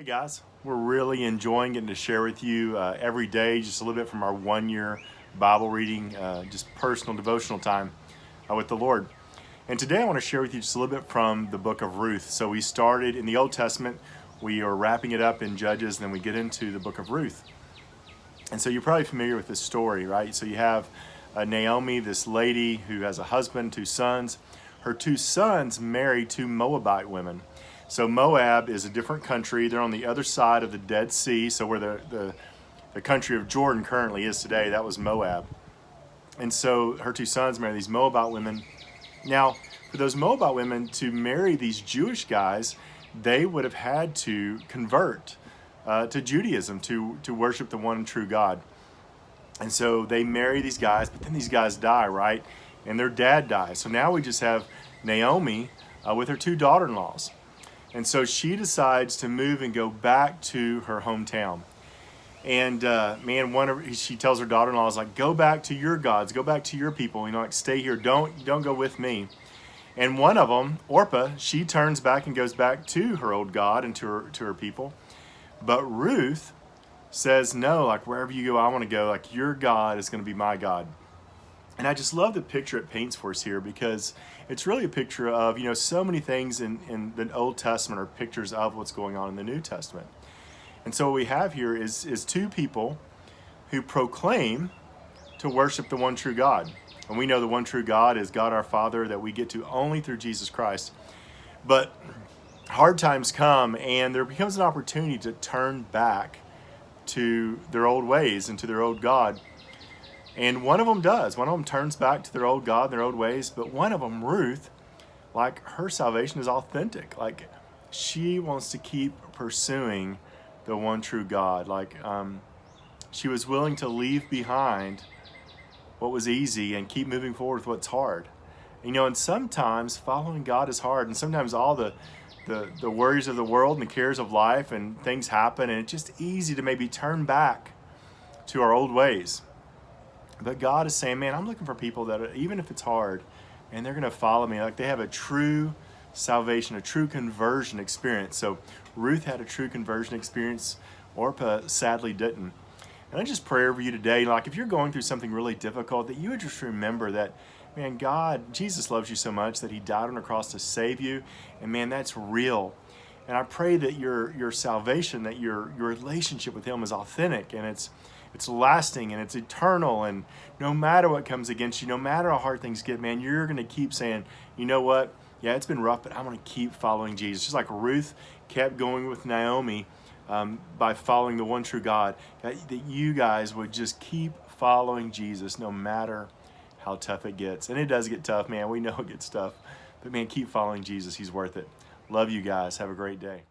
Hey guys, we're really enjoying getting to share with you every day just a little bit from our 1 year Bible reading, just personal devotional time with the Lord. And today I want to share with you just a little bit from the book of Ruth. So we started in the Old Testament, we are wrapping it up in Judges, and then we get into the book of Ruth. And so you're probably familiar with this story, right? So you have Naomi, this lady who has a husband, 2 sons. Her 2 sons marry 2 Moabite women. So Moab is a different country. They're on the other side of the Dead Sea. So where the country of Jordan currently is today, that was Moab. And so her 2 sons marry these Moabite women. Now, for those Moabite women to marry these Jewish guys, they would have had to convert to Judaism, to worship the one true God. And so they marry these guys, but then these guys die, right? And their dad dies. So now we just have Naomi with her 2 daughter-in-laws. And so she decides to move and go back to her hometown. And she tells her daughter-in-law, like, go back to your gods, go back to your people, like stay here, don't go with me. And one of them, Orpah, she turns back and goes back to her old God and to her people. But Ruth says, no, like wherever you go, I want to go. Like your God is going to be my God. And I just love the picture it paints for us here, because it's really a picture of, so many things in the Old Testament are pictures of what's going on in the New Testament. And so what we have here is 2 people who proclaim to worship the one true God. And we know the one true God is God our Father, that we get to only through Jesus Christ. But hard times come, and there becomes an opportunity to turn back to their old ways and to their old God. And one of them does. One of them turns back to their old God, their old ways. But one of them, Ruth, like her salvation is authentic. Like she wants to keep pursuing the one true God. Like she was willing to leave behind what was easy and keep moving forward with what's hard. And sometimes following God is hard. And sometimes all the worries of the world and the cares of life and things happen. And it's just easy to maybe turn back to our old ways. But God is saying, man, I'm looking for people that, even if it's hard, and they're going to follow me, like they have a true salvation, a true conversion experience. So Ruth had a true conversion experience. Orpah sadly didn't. And I just pray over you today, like if you're going through something really difficult, that you would just remember that, man, Jesus loves you so much that he died on the cross to save you. And man, that's real. And I pray that your salvation, that your relationship with him is authentic, and it's lasting, and it's eternal. And no matter what comes against you, no matter how hard things get, man, you're going to keep saying, you know what? Yeah, it's been rough, but I'm going to keep following Jesus. Just like Ruth kept going with Naomi by following the one true God, that you guys would just keep following Jesus no matter how tough it gets. And it does get tough, man. We know it gets tough. But man, keep following Jesus. He's worth it. Love you guys. Have a great day.